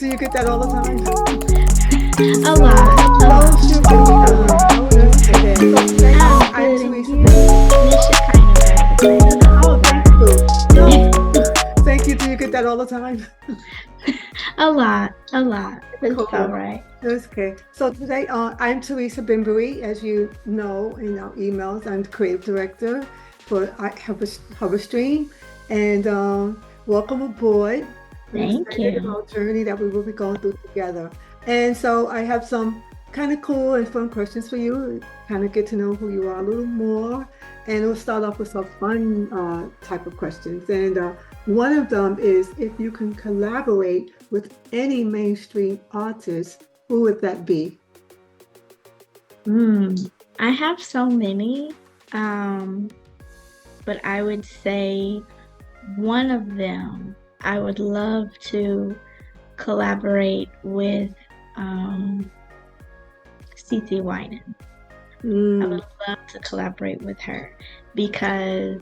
Do you get that all the time? A lot, a Oh, lot. Shekina, how is today? So today, I'm I'm good, and Teresa. you? Miss Shekina better, but Oh, thank you. No, thank you. Do you get that all the time? a lot. But it's all Cool. right. That's okay. So today, I'm Teresa Bimbery. As you know in our emails, I'm the creative director for Hubber Stream. And welcome aboard. I'm Thank excited you. about the journey that we will be going through together. And so I have some kind of cool and fun questions for you, kind of get to know who you are a little more. And we'll start off with some fun type of questions. And one of them is if you can collaborate with any mainstream artist, who would that be? Hmm. I have so many, um, but I would say one of them I would love to collaborate with um, CC Winan. I Mm, would love to collaborate with her because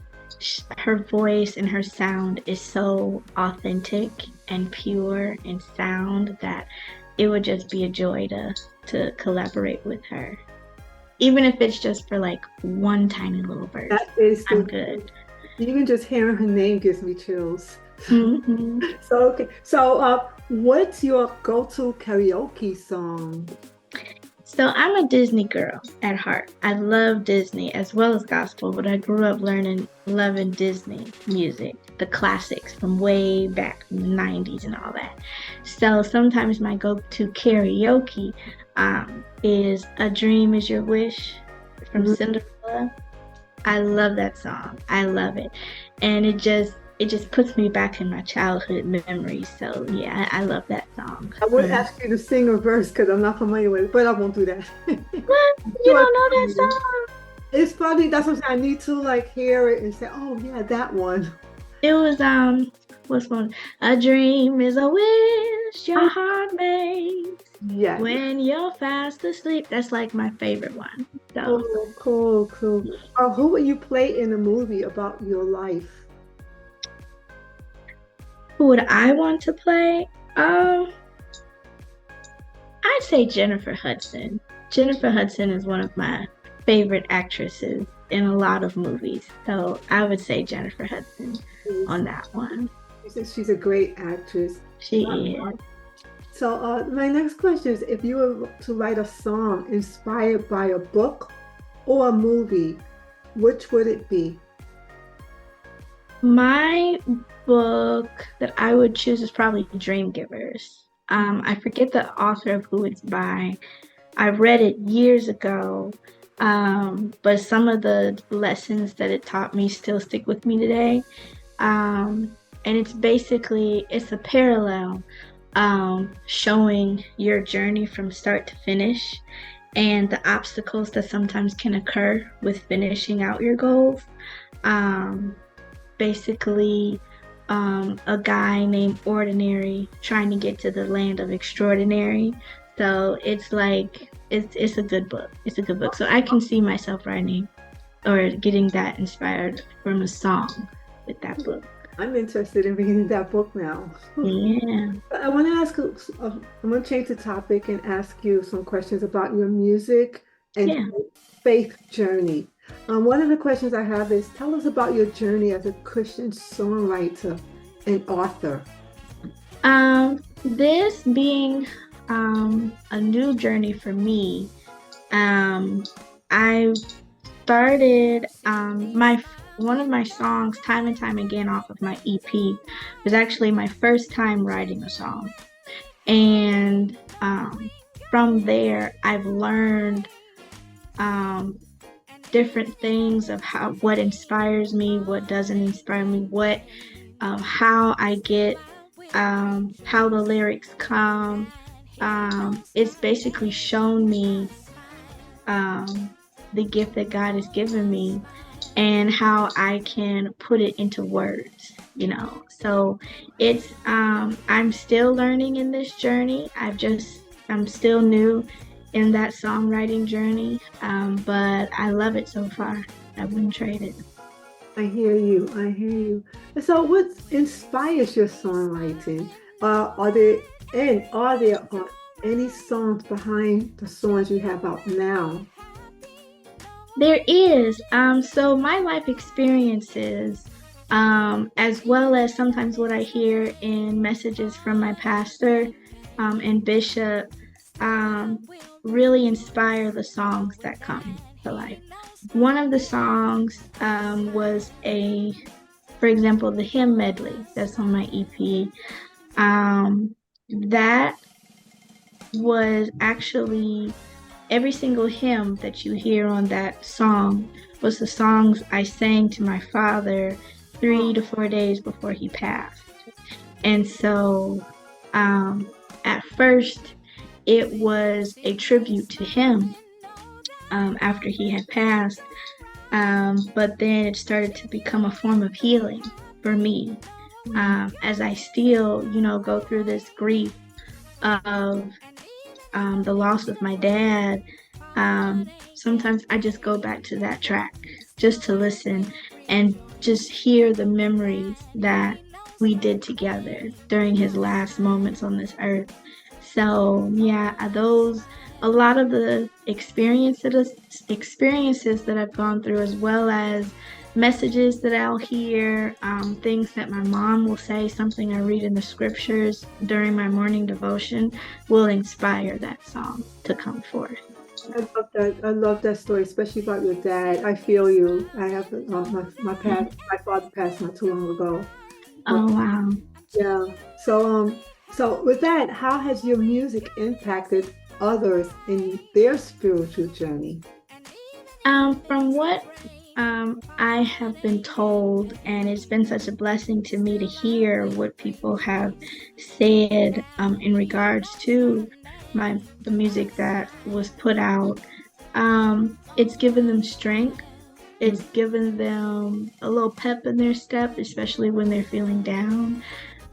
her voice and her sound is so authentic and pure and sound that it would just be a joy to collaborate with her. Even if it's just for like one tiny little verse, that is I'm the, good. even just hearing her name gives me chills. Hmm. So, okay. So, what's your go-to karaoke song? So I'm a Disney girl at heart. I love Disney as well as gospel, but I grew up loving Disney music, the classics from way back from the 90s and all that. So sometimes my go-to karaoke is A Dream Is Your Wish from Mm, Cinderella. I love that song. I love it. And it just puts me back in my childhood memories. So yeah, I love that song I would from. ask you to sing a verse because I'm not familiar with it, but I won't do that. What? I'm You sure don't it's know that funny. song? It's funny. That's what I'm saying. I need to like hear it and say, "Oh yeah, that one." It was what's one? A dream is a wish your heart makes Yes. when you're fast asleep. That's like my favorite one. So Cool, cool, cool. Who would you play in a movie about your life? who would I want to play? I'd say Jennifer Hudson. Jennifer Hudson is one of my favorite actresses in a lot of movies. So I would say Jennifer Hudson She's, on that one. she's a great actress. She is. So, my next question is, if you were to write a song inspired by a book or a movie, which would it be? My book that I would choose is probably Dream Givers. I forget the author of who it's by. I read it years ago, but some of the lessons that it taught me still stick with me today. And it's a parallel showing your journey from start to finish and the obstacles that sometimes can occur with finishing out your goals. Um, basically a guy named Ordinary trying to get to the land of extraordinary. So it's a good book. It's a good book. So I can see myself writing or getting that inspired from a song with that book. I'm interested in reading that book now. Yeah. I want to ask, I'm going to change the topic and ask you some questions about your music and Yeah. faith journey. One of the questions I have is tell us about your journey as a Christian songwriter and author. This being a new journey for me, I started my one of my songs time and time again off of my EP was actually my first time writing a song. And from there, I've learned um, different things of what inspires me, what doesn't inspire me, how I get, how the lyrics come. It's basically shown me um, the gift that God has given me and how I can put it into words. So I'm still learning in this journey. I'm still new in that songwriting journey, but I love it so far. I wouldn't trade it. I hear you. I hear you. And so, what inspires your songwriting? Are there And are there any songs behind the songs you have out now? There is. So my life experiences, as well as sometimes what I hear in messages from my pastor, and bishop, um, really inspire the songs that come to life. One of the songs, was for example, the hymn medley that's on my EP. That was actually every single hymn that you hear on that song was the songs I sang to my father 3 to 4 days before he passed. And so, um, at first, it was a tribute to him, after he had passed. But then it started to become a form of healing for me, as I still, go through this grief of, the loss of my dad. Sometimes I just go back to that track just to listen and just hear the memories that we did together during his last moments on this earth. So yeah, a lot of the experiences that I've gone through, as well as messages that I'll hear, things that my mom will say, something I read in the scriptures during my morning devotion, will inspire that song to come forth. I love that. I love that story, especially about your dad. I feel you. I have my father passed not too long ago. Oh wow. Yeah. So with that, how has your music impacted others in their spiritual journey? From what I have been told, and it's been such a blessing to me to hear what people have said, in regards to the music that was put out. It's given them strength. It's given them a little pep in their step, especially when they're feeling down.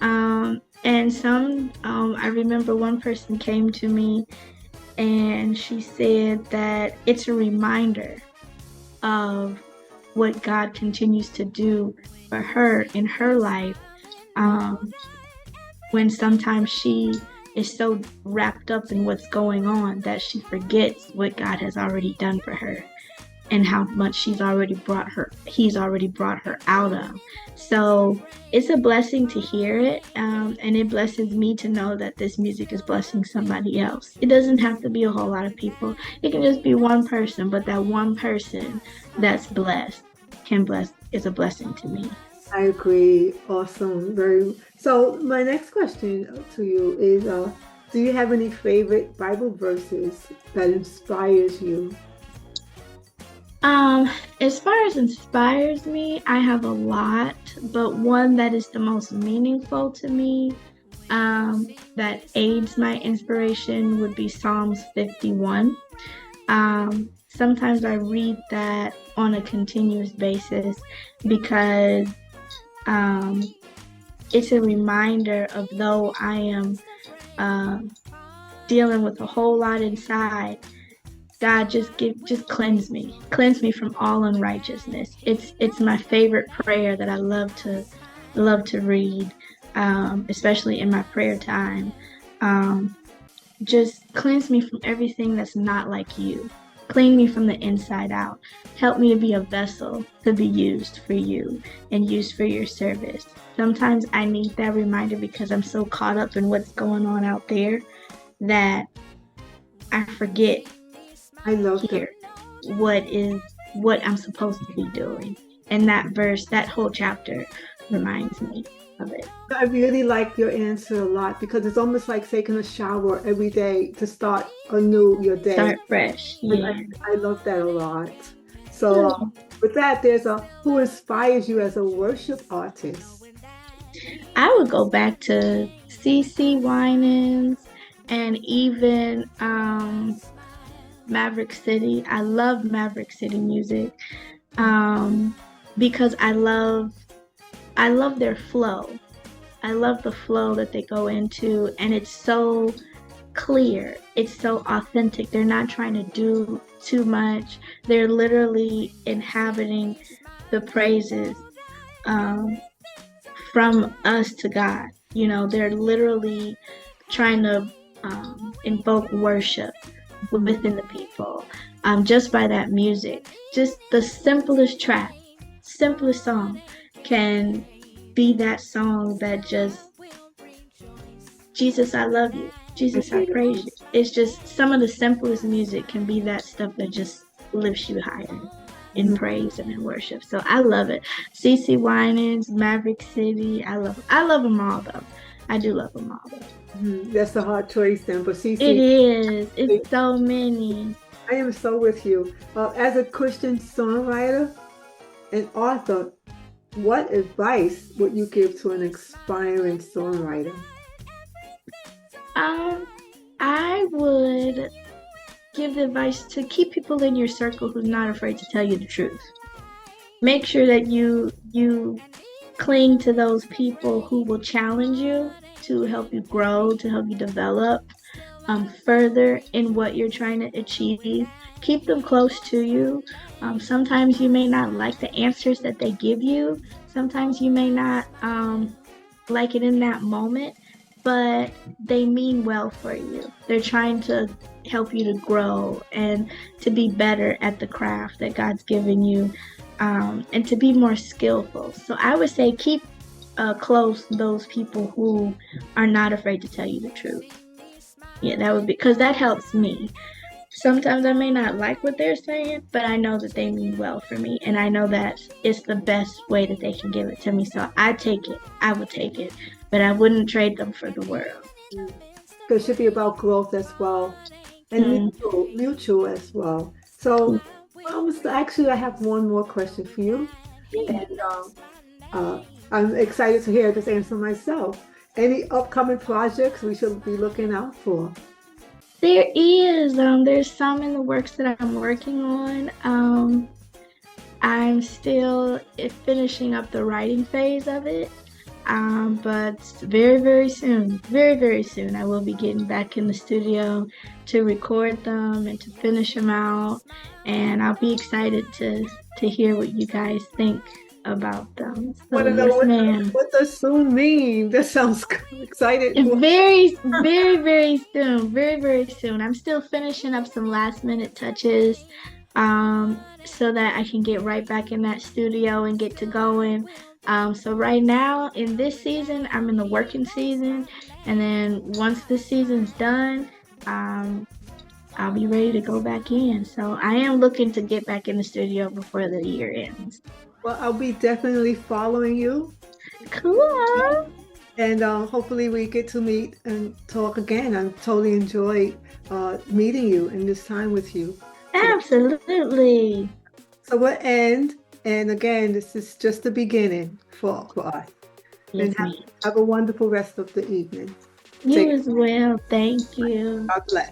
And I remember one person came to me and she said that it's a reminder of what God continues to do for her in her life, um, when sometimes she is so wrapped up in what's going on that she forgets what God has already done for her and how much he's already brought her out of. So it's a blessing to hear it, and it blesses me to know that this music is blessing somebody else. It doesn't have to be a whole lot of people. It can just be one person, but that one person that's blessed is a blessing to me. I agree. Awesome. Very. So my next question to you is, do you have any favorite Bible verses that inspires you? Um, as far as inspires me, I have a lot, but one that is the most meaningful to me, that aids my inspiration, would be Psalms 51. Sometimes I read that on a continuous basis because, um, it's a reminder of, though I am, um, dealing with a whole lot inside, God, just cleanse me from all unrighteousness. It's my favorite prayer that I love to read, especially in my prayer time. Um, just cleanse me from everything that's not like you. Clean me from the inside out. Help me to be a vessel to be used for you and used for your service. Sometimes I need that reminder because I'm so caught up in what's going on out there that I forget I love that. here what is what I'm supposed to be doing. And that whole chapter reminds me of it. I really like your answer a lot because it's almost like taking a shower every day to start anew your day. Start fresh. And Yeah. I love that a lot. So with that, there's a who inspires you as a worship artist. I would go back to CC Winans and even, Maverick City. I love Maverick City music, um, because I love their flow. I love the flow that they go into, and it's so clear. It's so authentic. They're not trying to do too much. They're literally inhabiting the praises, um, from us to God. They're literally trying to invoke worship within the people, just by that music. Just the simplest track, simplest song can be that song that just, Jesus, I love you. Jesus, I praise you. It's just some of the simplest music can be that stuff that just lifts you higher in praise and in worship. So I love it. CC Winans, Maverick City. I love them all though. I do love them all though. That's a hard choice then, but It CC, is. It's so many. I am so with you. As a Christian songwriter and author, what advice would you give to an aspiring songwriter? I would give the advice to keep people in your circle who's not afraid to tell you the truth. Make sure that you cling to those people who will challenge you to help you grow, to help you develop further in what you're trying to achieve. Keep them close to you. Sometimes you may not like the answers that they give you. Sometimes you may not like it in that moment, but they mean well for you. They're trying to help you to grow and to be better at the craft that God's given you, and to be more skillful. So I would say keep close those people who are not afraid to tell you the truth. Yeah, that would be, because that helps me. Sometimes I may not like what they're saying, but I know that they mean well for me, and I know that it's the best way that they can give it to me. So I take it. I would take it, but I wouldn't trade them for the world. It should be about growth as well, and mutual as well. So, actually, I have one more question for you, and I'm excited to hear this answer myself. Any upcoming projects we should be looking out for? There is. There's some in the works that I'm working on. I'm still finishing up the writing phase of it. But very, very soon, I will be getting back in the studio to record them and to finish them out. And I'll be excited to hear what you guys think about them. So, what does soon mean? That sounds excited. Very, very, very soon. Very, very soon. I'm still finishing up some last minute touches, so that I can get right back in that studio and get to going. So right now in this season, I'm in the working season, and then once this season's done, I'll be ready to go back in. So I am looking to get back in the studio before the year ends. Well, I'll be definitely following you. Cool. And hopefully we get to meet and talk again. I totally enjoyed meeting you and this time with you. Absolutely. So we'll end. And again, this is just the beginning for us. Yes, and have a wonderful rest of the evening. You as well. Thank you. God bless.